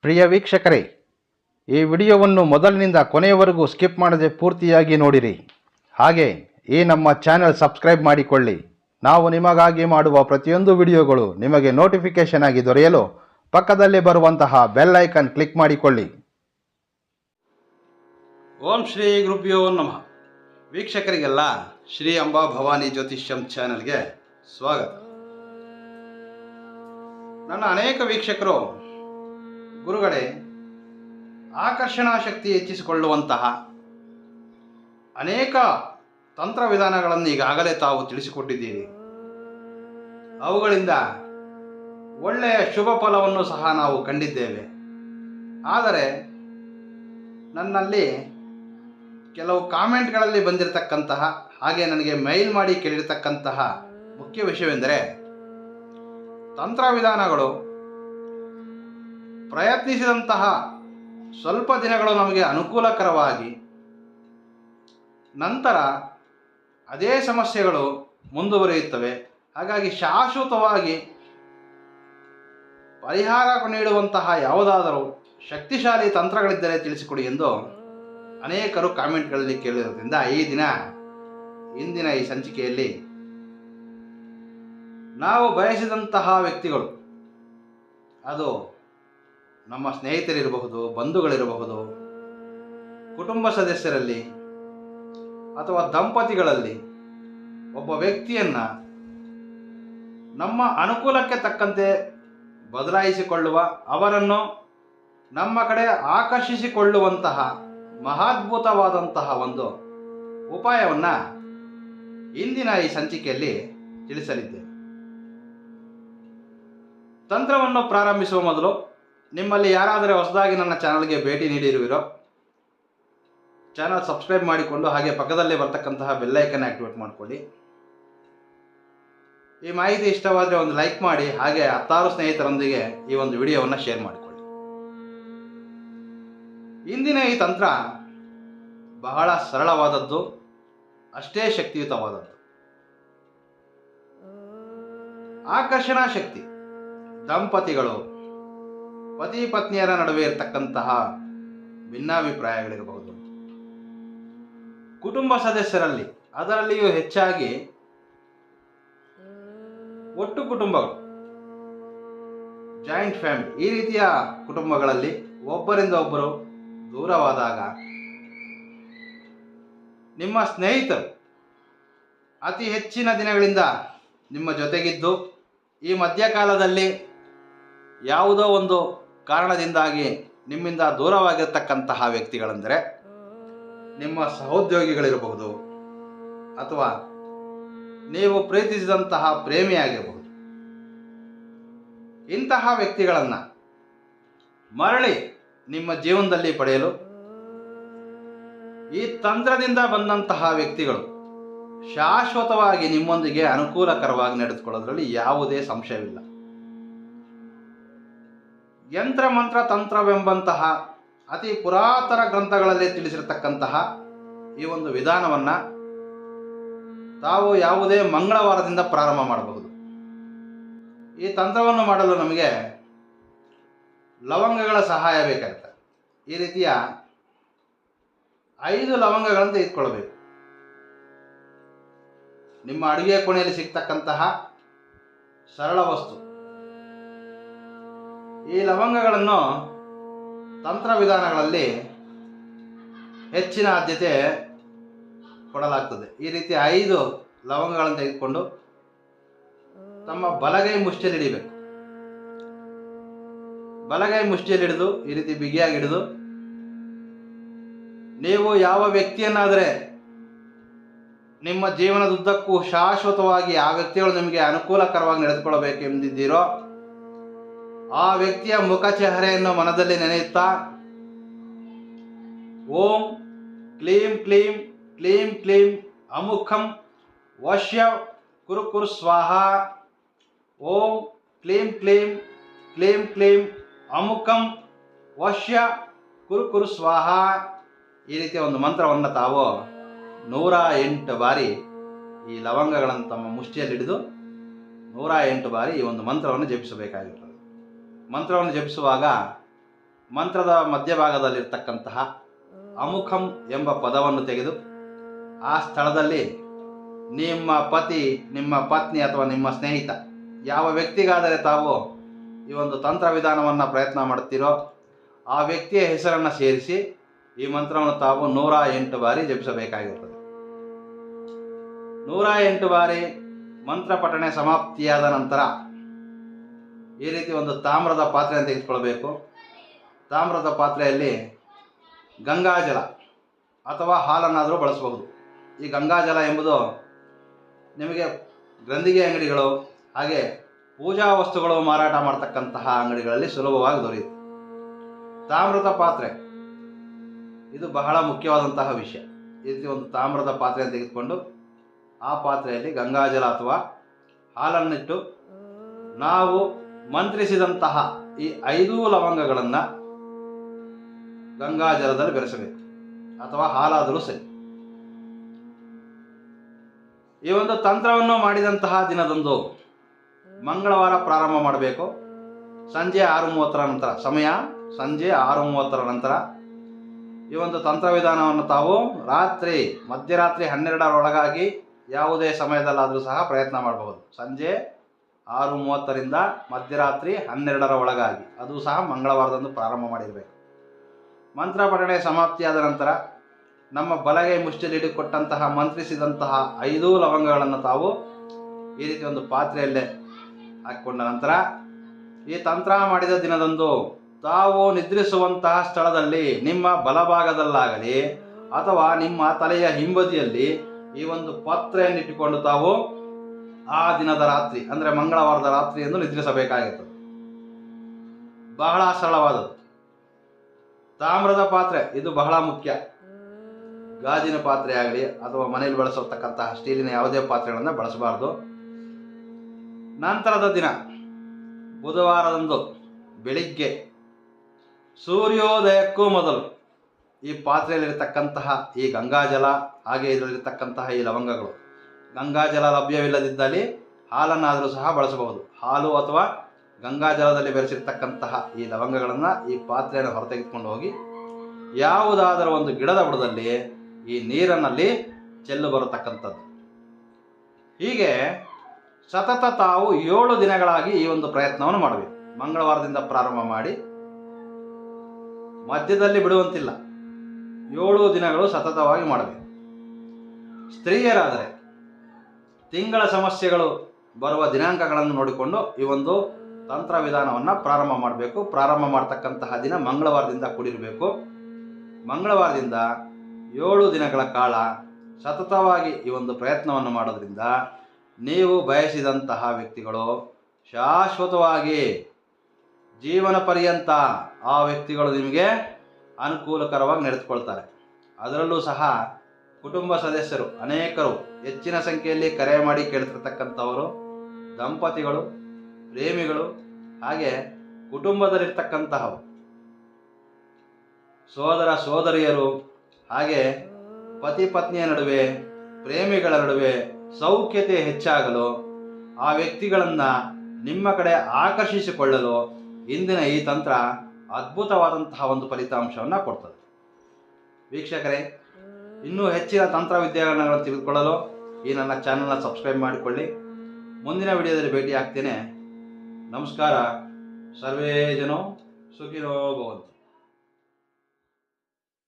ಪ್ರಿಯ ವೀಕ್ಷಕರೇ, ಈ ವಿಡಿಯೋವನ್ನು ಮೊದಲಿನಿಂದ ಕೊನೆಯವರೆಗೂ ಸ್ಕಿಪ್ ಮಾಡದೆ ಪೂರ್ತಿಯಾಗಿ ನೋಡಿರಿ. ಹಾಗೆ ಈ ನಮ್ಮ ಚಾನೆಲ್ ಸಬ್ಸ್ಕ್ರೈಬ್ ಮಾಡಿಕೊಳ್ಳಿ. ನಾವು ನಿಮಗಾಗಿ ಮಾಡುವ ಪ್ರತಿಯೊಂದು ವಿಡಿಯೋಗಳು ನಿಮಗೆ ನೋಟಿಫಿಕೇಶನ್ ಆಗಿ ದೊರೆಯಲು ಪಕ್ಕದಲ್ಲಿ ಬರುವಂತಹ ಬೆಲ್ ಐಕಾನ್ ಕ್ಲಿಕ್ ಮಾಡಿಕೊಳ್ಳಿ. ಓಂ ಶ್ರೀ ಗುರುಭ್ಯೋ ನಮಃ. ವೀಕ್ಷಕರಿಗೆಲ್ಲ ಶ್ರೀ ಅಂಬಾ ಭವಾನಿ ಜ್ಯೋತಿಷ್ಯಂ ಚಾನೆಲ್ಗೆ ಸ್ವಾಗತ. ನನ್ನ ಅನೇಕ ವೀಕ್ಷಕರು, ಗುರುಗಳೇ, ಆಕರ್ಷಣಾ ಶಕ್ತಿ ಹೆಚ್ಚಿಸಿಕೊಳ್ಳುವಂತಹ ಅನೇಕ ತಂತ್ರ ವಿಧಾನಗಳನ್ನು ಈಗಾಗಲೇ ತಾವು ತಿಳಿಸಿಕೊಟ್ಟಿದ್ದೀರಿ. ಅವುಗಳಿಂದ ಒಳ್ಳೆಯ ಶುಭ ಫಲವನ್ನು ಸಹ ನಾವು ಕಂಡಿದ್ದೇವೆ. ಆದರೆ ನನ್ನಲ್ಲಿ ಕೆಲವು ಕಾಮೆಂಟ್ಗಳಲ್ಲಿ ಬಂದಿರತಕ್ಕಂತಹ, ಹಾಗೆ ನನಗೆ ಮೇಲ್ ಮಾಡಿ ಕೇಳಿರ್ತಕ್ಕಂತಹ ಮುಖ್ಯ ವಿಷಯವೆಂದರೆ, ತಂತ್ರ ವಿಧಾನಗಳು ಪ್ರಯತ್ನಿಸಿದಂತಹ ಸ್ವಲ್ಪ ದಿನಗಳು ನಮಗೆ ಅನುಕೂಲಕರವಾಗಿ, ನಂತರ ಅದೇ ಸಮಸ್ಯೆಗಳು ಮುಂದುವರಿಯುತ್ತವೆ. ಹಾಗಾಗಿ ಶಾಶ್ವತವಾಗಿ ಪರಿಹಾರ ನೀಡುವಂತಹ ಯಾವುದಾದರೂ ಶಕ್ತಿಶಾಲಿ ತಂತ್ರಗಳಿದ್ದರೆ ತಿಳಿಸಿಕೊಡಿ ಎಂದು ಅನೇಕರು ಕಾಮೆಂಟ್ಗಳಲ್ಲಿ ಕೇಳಿರೋದ್ರಿಂದ ಇಂದಿನ ಈ ಸಂಚಿಕೆಯಲ್ಲಿ ನಾವು ಬಯಸಿದಂತಹ ವ್ಯಕ್ತಿಗಳು, ಅದು ನಮ್ಮ ಸ್ನೇಹಿತರಿರಬಹುದು, ಬಂಧುಗಳಿರಬಹುದು, ಕುಟುಂಬ ಸದಸ್ಯರಲ್ಲಿ ಅಥವಾ ದಂಪತಿಗಳಲ್ಲಿ ಒಬ್ಬ ವ್ಯಕ್ತಿಯನ್ನು ನಮ್ಮ ಅನುಕೂಲಕ್ಕೆ ತಕ್ಕಂತೆ ಬದಲಾಯಿಸಿಕೊಳ್ಳುವ, ಅವರನ್ನು ನಮ್ಮ ಕಡೆ ಆಕರ್ಷಿಸಿಕೊಳ್ಳುವಂತಹ ಮಹಾದ್ಭುತವಾದಂತಹ ಒಂದು ಉಪಾಯವನ್ನು ಇಂದಿನ ಈ ಸಂಚಿಕೆಯಲ್ಲಿ ತಿಳಿಸಲಿದ್ದೇನೆ. ತಂತ್ರವನ್ನು ಪ್ರಾರಂಭಿಸುವ ಮೊದಲು, ನಿಮ್ಮಲ್ಲಿ ಯಾರಾದರೆ ಹೊಸದಾಗಿ ನನ್ನ ಚಾನಲ್ಗೆ ಭೇಟಿ ನೀಡಿರುವಿರೋ, ಚಾನಲ್ ಸಬ್ಸ್ಕ್ರೈಬ್ ಮಾಡಿಕೊಂಡು ಹಾಗೆ ಪಕ್ಕದಲ್ಲೇ ಬರ್ತಕ್ಕಂತಹ ಬೆಲ್ಲೈಕನ್ ಆಕ್ಟಿವೇಟ್ ಮಾಡಿಕೊಳ್ಳಿ. ಈ ಮಾಹಿತಿ ಇಷ್ಟವಾದರೆ ಒಂದು ಲೈಕ್ ಮಾಡಿ, ಹಾಗೆ 10 ಸ್ನೇಹಿತರೊಂದಿಗೆ ಈ ಒಂದು ವಿಡಿಯೋವನ್ನು ಶೇರ್ ಮಾಡಿಕೊಳ್ಳಿ. ಇಂದಿನ ಈ ತಂತ್ರ ಬಹಳ ಸರಳವಾದದ್ದು, ಅಷ್ಟೇ ಶಕ್ತಿಯುತವಾದದ್ದು. ಆಕರ್ಷಣಾ ಶಕ್ತಿ ದಂಪತಿಗಳು, ಪತಿ ಪತ್ನಿಯರ ನಡುವೆ ಇರತಕ್ಕಂತಹ ಭಿನ್ನಾಭಿಪ್ರಾಯಗಳಿರಬಹುದು, ಕುಟುಂಬ ಸದಸ್ಯರಲ್ಲಿ, ಅದರಲ್ಲಿಯೂ ಹೆಚ್ಚಾಗಿ ಒಟ್ಟು ಕುಟುಂಬಗಳು, ಜಾಯಿಂಟ್ ಫ್ಯಾಮಿಲಿ, ಈ ರೀತಿಯ ಕುಟುಂಬಗಳಲ್ಲಿ ಒಬ್ಬರಿಂದ ಒಬ್ಬರು ದೂರವಾದಾಗ, ನಿಮ್ಮ ಸ್ನೇಹಿತರು ಅತಿ ಹೆಚ್ಚಿನ ದಿನಗಳಿಂದ ನಿಮ್ಮ ಜೊತೆಗಿದ್ದು ಈ ಮಧ್ಯಕಾಲದಲ್ಲಿ ಯಾವುದೋ ಒಂದು ಕಾರಣದಿಂದಾಗಿ ನಿಮ್ಮಿಂದ ದೂರವಾಗಿರ್ತಕ್ಕಂತಹ ವ್ಯಕ್ತಿಗಳೆಂದರೆ ನಿಮ್ಮ ಸಹೋದ್ಯೋಗಿಗಳಿರಬಹುದು, ಅಥವಾ ನೀವು ಪ್ರೀತಿಸಿದಂತಹ ಪ್ರೇಮಿಯಾಗಿರಬಹುದು. ಇಂತಹ ವ್ಯಕ್ತಿಗಳನ್ನು ಮರಳಿ ನಿಮ್ಮ ಜೀವನದಲ್ಲಿ ಪಡೆಯಲು ಈ ತಂತ್ರದಿಂದ ಬಂದಂತಹ ವ್ಯಕ್ತಿಗಳು ಶಾಶ್ವತವಾಗಿ ನಿಮ್ಮೊಂದಿಗೆ ಅನುಕೂಲಕರವಾಗಿ ನಡೆದುಕೊಳ್ಳೋದ್ರಲ್ಲಿ ಯಾವುದೇ ಸಂಶಯವಿಲ್ಲ. ಯಂತ್ರ ಮಂತ್ರ ತಂತ್ರವೆಂಬಂತಹ ಅತಿ ಪುರಾತನ ಗ್ರಂಥಗಳಲ್ಲಿ ತಿಳಿಸಿರತಕ್ಕಂತಹ ಈ ಒಂದು ವಿಧಾನವನ್ನು ತಾವು ಯಾವುದೇ ಮಂಗಳವಾರದಿಂದ ಪ್ರಾರಂಭ ಮಾಡಬಹುದು. ಈ ತಂತ್ರವನ್ನು ಮಾಡಲು ನಮಗೆ ಲವಂಗಗಳ ಸಹಾಯ ಬೇಕಾಗುತ್ತೆ. ಈ ರೀತಿಯ 5 ಲವಂಗಗಳನ್ನು ತೆಗೆದುಕೊಳ್ಳಬೇಕು. ನಿಮ್ಮ ಅಡುಗೆ ಕೋಣೆಯಲ್ಲಿ ಸಿಗ್ತಕ್ಕಂತಹ ಸರಳ ವಸ್ತು. ಈ ಲವಂಗಗಳನ್ನು ತಂತ್ರ ವಿಧಾನಗಳಲ್ಲಿ ಹೆಚ್ಚಿನ ಆದ್ಯತೆ ಕೊಡಲಾಗ್ತದೆ. ಈ ರೀತಿ 5 ಲವಂಗಗಳನ್ನು ತೆಗೆದುಕೊಂಡು ತಮ್ಮ ಬಲಗೈ ಮುಷ್ಟಿಯಲ್ಲಿ ಹಿಡಿಬೇಕು. ಬಲಗೈ ಮುಷ್ಟಿಯಲ್ಲಿ ಹಿಡಿದು ಈ ರೀತಿ ಬಿಗಿಯಾಗಿ ಹಿಡಿದು, ನೀವು ಯಾವ ವ್ಯಕ್ತಿಯನ್ನಾದರೆ ನಿಮ್ಮ ಜೀವನದುದ್ದಕ್ಕೂ ಶಾಶ್ವತವಾಗಿ ಆ ವ್ಯಕ್ತಿಗಳು ನಿಮಗೆ ಅನುಕೂಲಕರವಾಗಿ ನಡೆದುಕೊಳ್ಳಬೇಕೆಂದಿದ್ದೀರೋ, ಆ ವ್ಯಕ್ತಿಯ ಮುಖ ಚೆಹರೆಯನ್ನು ಮನದಲ್ಲಿ ನೆನೆಯುತ್ತಾ, ಓಂ ಕ್ಲೀಂ ಕ್ಲೀಂ ಕ್ಲೀಂ ಕ್ಲೀಂ ಅಮುಖಂ ವಶ್ಯ ಕುರು ಕುರು ಸ್ವಾಹ, ಓಂ ಕ್ಲೀಂ ಕ್ಲೀಂ ಕ್ಲೀಂ ಕ್ಲೀಂ ಅಮುಖಂ ವಶ್ಯ ಕುರು ಕುರು ಸ್ವಾಹ, ಈ ರೀತಿಯ ಒಂದು ಮಂತ್ರವನ್ನು ತಾವು 108 ಬಾರಿ ಈ ಲವಂಗಗಳನ್ನು ತಮ್ಮ ಮುಷ್ಟಿಯಲ್ಲಿ ಹಿಡಿದು 108 ಬಾರಿ ಈ ಒಂದು ಮಂತ್ರವನ್ನು ಜಪಿಸಬೇಕಾಗಿರುತ್ತದೆ. ಮಂತ್ರವನ್ನು ಜಪಿಸುವಾಗ ಮಂತ್ರದ ಮಧ್ಯಭಾಗದಲ್ಲಿರ್ತಕ್ಕಂತಹ ಅಮುಖಂ ಎಂಬ ಪದವನ್ನು ತೆಗೆದು ಆ ಸ್ಥಳದಲ್ಲಿ ನಿಮ್ಮ ಪತಿ, ನಿಮ್ಮ ಪತ್ನಿ ಅಥವಾ ನಿಮ್ಮ ಸ್ನೇಹಿತ ಯಾವ ವ್ಯಕ್ತಿಗಾದರೆ ತಾವು ಈ ಒಂದು ತಂತ್ರ ವಿಧಾನವನ್ನು ಪ್ರಯತ್ನ ಮಾಡುತ್ತೀರೋ ಆ ವ್ಯಕ್ತಿಯ ಹೆಸರನ್ನು ಸೇರಿಸಿ ಈ ಮಂತ್ರವನ್ನು ತಾವು 108 ಬಾರಿ ಜಪಿಸಬೇಕಾಗಿರುತ್ತದೆ. 108 ಬಾರಿ ಮಂತ್ರ ಪಠಣೆ ಸಮಾಪ್ತಿಯಾದ ನಂತರ ಈ ರೀತಿ ಒಂದು ತಾಮ್ರದ ಪಾತ್ರೆಯನ್ನು ತೆಗೆದುಕೊಳ್ಬೇಕು. ತಾಮ್ರದ ಪಾತ್ರೆಯಲ್ಲಿ ಗಂಗಾಜಲ ಅಥವಾ ಹಾಲನ್ನಾದರೂ ಬಳಸಬಹುದು. ಈ ಗಂಗಾಜಲ ಎಂಬುದು ನಿಮಗೆ ಗ್ರಂಥಿಗೆ ಅಂಗಡಿಗಳು ಹಾಗೆ ಪೂಜಾ ವಸ್ತುಗಳು ಮಾರಾಟ ಮಾಡ್ತಕ್ಕಂತಹ ಅಂಗಡಿಗಳಲ್ಲಿ ಸುಲಭವಾಗಿ ದೊರೆಯುತ್ತೆ. ತಾಮ್ರದ ಪಾತ್ರೆ ಇದು ಬಹಳ ಮುಖ್ಯವಾದಂತಹ ವಿಷಯ. ಈ ರೀತಿ ಒಂದು ತಾಮ್ರದ ಪಾತ್ರೆಯನ್ನು ತೆಗೆದುಕೊಂಡು ಆ ಪಾತ್ರೆಯಲ್ಲಿ ಗಂಗಾಜಲ ಅಥವಾ ಹಾಲನ್ನಿಟ್ಟು ನಾವು ಮಂತ್ರಿಸಿದಂತಹ ಈ 5 ಲವಂಗಗಳನ್ನು ಗಂಗಾಜಲದಲ್ಲಿ ಬೆರೆಸಬೇಕು, ಅಥವಾ ಹಾಲಾದರೂ ಸರಿ. ಈ ಒಂದು ತಂತ್ರವನ್ನು ಮಾಡಿದಂತಹ ದಿನದಂದು ಮಂಗಳವಾರ ಪ್ರಾರಂಭ ಮಾಡಬೇಕು. ಸಂಜೆ 6:30 ನಂತರ, ಸಮಯ ಸಂಜೆ 6:30 ನಂತರ ಈ ಒಂದು ತಂತ್ರ ವಿಧಾನವನ್ನು ತಾವು ಮಧ್ಯರಾತ್ರಿ 12ರೊಳಗಾಗಿ ಯಾವುದೇ ಸಮಯದಲ್ಲಾದರೂ ಸಹ ಪ್ರಯತ್ನ ಮಾಡಬಹುದು. ಸಂಜೆ 6:30ರಿಂದ ಮಧ್ಯರಾತ್ರಿ 12ರ ಒಳಗಾಗಿ, ಅದು ಸಹ ಮಂಗಳವಾರದಂದು ಪ್ರಾರಂಭ ಮಾಡಿರಬೇಕು. ಮಂತ್ರ ಪಠಣೆ ಸಮಾಪ್ತಿಯಾದ ನಂತರ ನಮ್ಮ ಬಲಗೈ ಮುಷ್ಟಿಯಲ್ಲಿ ಹಿಡಿದುಕೊಟ್ಟಂತಹ ಮಂತ್ರಿಸಿದಂತಹ 5 ಲವಂಗಗಳನ್ನು ತಾವು ಈ ರೀತಿ ಒಂದು ಪಾತ್ರೆಯಲ್ಲೇ ಹಾಕಿಕೊಂಡ ನಂತರ ಈ ತಂತ್ರ ಮಾಡಿದ ದಿನದಂದು ತಾವು ನಿದ್ರಿಸುವಂತಹ ಸ್ಥಳದಲ್ಲಿ ನಿಮ್ಮ ಬಲಭಾಗದಲ್ಲಾಗಲಿ ಅಥವಾ ನಿಮ್ಮ ತಲೆಯ ಹಿಂಬದಿಯಲ್ಲಿ ಈ ಒಂದು ಪಾತ್ರೆಯನ್ನು ಇಟ್ಟುಕೊಂಡು ತಾವು ಆ ದಿನದ ರಾತ್ರಿ, ಅಂದರೆ ಮಂಗಳವಾರದ ರಾತ್ರಿಯೆಂದು ನಿದ್ರಿಸಬೇಕಾಗಿರ್ತದೆ. ಬಹಳ ಸರಳವಾದದ್ದು. ತಾಮ್ರದ ಪಾತ್ರೆ ಇದು ಬಹಳ ಮುಖ್ಯ. ಗಾಜಿನ ಪಾತ್ರೆ ಆಗಲಿ ಅಥವಾ ಮನೆಯಲ್ಲಿ ಬಳಸತಕ್ಕಂತಹ ಸ್ಟೀಲಿನ ಯಾವುದೇ ಪಾತ್ರೆಗಳನ್ನು ಬಳಸಬಾರ್ದು. ನಂತರದ ದಿನ ಬುಧವಾರದಂದು ಬೆಳಿಗ್ಗೆ ಸೂರ್ಯೋದಯಕ್ಕೂ ಮೊದಲು ಈ ಪಾತ್ರೆಯಲ್ಲಿರತಕ್ಕಂತಹ ಈ ಗಂಗಾಜಲ ಹಾಗೆ ಇದರಲ್ಲಿರ್ತಕ್ಕಂತಹ ಈ ಲವಂಗಗಳು, ಗಂಗಾಜಲ ಲಭ್ಯವಿಲ್ಲದಿದ್ದಲ್ಲಿ ಹಾಲನ್ನಾದರೂ ಸಹ ಬಳಸಬಹುದು. ಹಾಲು ಅಥವಾ ಗಂಗಾಜಲದಲ್ಲಿ ಬೆರೆಸಿರ್ತಕ್ಕಂತಹ ಈ ಲವಂಗಗಳನ್ನು ಈ ಪಾತ್ರೆಯನ್ನು ಹೊರತೆಗೆದುಕೊಂಡು ಹೋಗಿ ಯಾವುದಾದರೂ ಒಂದು ಗಿಡದ ಬುಡದಲ್ಲಿ ಈ ನೀರಿನಲ್ಲಿ ಚೆಲ್ಲು ಬರತಕ್ಕಂಥದ್ದು. ಹೀಗೆ ಸತತ ತಾವು 7 ದಿನಗಳಾಗಿ ಈ ಒಂದು ಪ್ರಯತ್ನವನ್ನು ಮಾಡಬೇಕು. ಮಂಗಳವಾರದಿಂದ ಪ್ರಾರಂಭ ಮಾಡಿ ಮಧ್ಯದಲ್ಲಿ ಬಿಡುವಂತಿಲ್ಲ. 7 ದಿನಗಳು ಸತತವಾಗಿ ಮಾಡಬೇಕು. ಸ್ತ್ರೀಯರಾದರೆ ತಿಂಗಳ ಸಮಸ್ಯೆಗಳು ಬರುವ ದಿನಾಂಕಗಳನ್ನು ನೋಡಿಕೊಂಡು ಈ ಒಂದು ತಂತ್ರ ವಿಧಾನವನ್ನು ಪ್ರಾರಂಭ ಮಾಡಬೇಕು. ಪ್ರಾರಂಭ ಮಾಡ್ತಕ್ಕಂತಹ ದಿನ ಮಂಗಳವಾರದಿಂದ ಕೂಡಿರಬೇಕು. ಮಂಗಳವಾರದಿಂದ 7 ದಿನಗಳ ಕಾಲ ಸತತವಾಗಿ ಈ ಒಂದು ಪ್ರಯತ್ನವನ್ನು ಮಾಡೋದ್ರಿಂದ ನೀವು ಬಯಸಿದಂತಹ ವ್ಯಕ್ತಿಗಳು ಶಾಶ್ವತವಾಗಿ ಜೀವನ ಪರ್ಯಂತ ಆ ವ್ಯಕ್ತಿಗಳು ನಿಮಗೆ ಅನುಕೂಲಕರವಾಗಿ ನಡೆದುಕೊಳ್ತಾರೆ. ಅದರಲ್ಲೂ ಸಹ ಕುಟುಂಬ ಸದಸ್ಯರು ಅನೇಕರು ಹೆಚ್ಚಿನ ಸಂಖ್ಯೆಯಲ್ಲಿ ಕರೆ ಮಾಡಿ ಕೇಳ್ತಿರ್ತಕ್ಕಂಥವರು, ದಂಪತಿಗಳು, ಪ್ರೇಮಿಗಳು, ಹಾಗೆ ಕುಟುಂಬದಲ್ಲಿರ್ತಕ್ಕಂತಹವು ಸೋದರ ಸೋದರಿಯರು, ಹಾಗೆ ಪತಿ ಪತ್ನಿಯ ನಡುವೆ, ಪ್ರೇಮಿಗಳ ನಡುವೆ ಸೌಖ್ಯತೆ ಹೆಚ್ಚಾಗಲು, ಆ ವ್ಯಕ್ತಿಗಳನ್ನು ನಿಮ್ಮ ಕಡೆ ಆಕರ್ಷಿಸಿಕೊಳ್ಳಲು ಇಂದಿನ ಈ ತಂತ್ರ ಅದ್ಭುತವಾದಂತಹ ಒಂದು ಫಲಿತಾಂಶವನ್ನು ಕೊಡ್ತದೆ. ವೀಕ್ಷಕರೇ, ಇನ್ನೂ ಹೆಚ್ಚಿನ ತಂತ್ರ ವಿದ್ಯೆಗಳನ್ನು ತಿಳಿದುಕೊಳ್ಳಲು ಈ ನನ್ನ ಚಾನಲ್ನ ಸಬ್ಸ್ಕ್ರೈಬ್ ಮಾಡಿಕೊಳ್ಳಿ. ಮುಂದಿನ ವಿಡಿಯೋದಲ್ಲಿ ಭೇಟಿ ಆಗ್ತೇನೆ. ನಮಸ್ಕಾರ. ಸರ್ವೇ ಜನೋ ಸುಖಿನೋ ಭವಂತು.